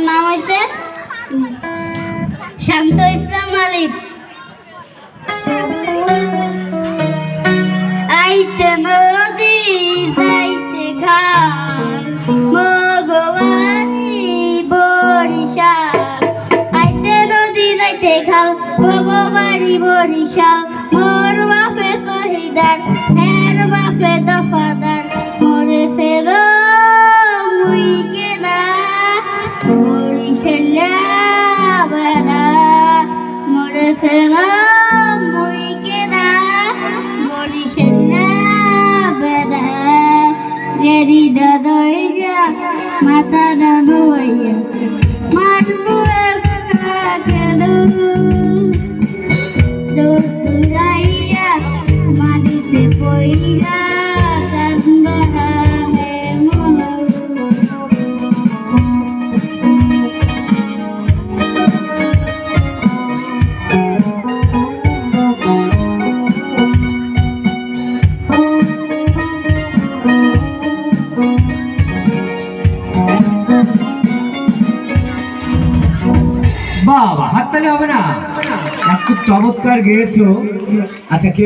নাম হয়েছে শান্ত ইসলাম আলিফ। আইতে নদী যাইতে খাল মগবাড়ি বরিশাল। আইতে নদী যাইতে খাল মগবাড়ি বরিশাল। মোর বাপে শহীদার হের বাপে দফাদার মরেছে মুই কেনা বরিশালা বেড়া। মরেছে মুই কেনা বরিশালা বেড়া। গেরি দাদইয়া মাথা ডানুইয়া মারবো একটা কেন দৌড়াইয়া মাটিতে পইরা কান্দা হে মন। বাবা হাততালি হবে না? এত চমৎকার গেয়েছো। আচ্ছা কে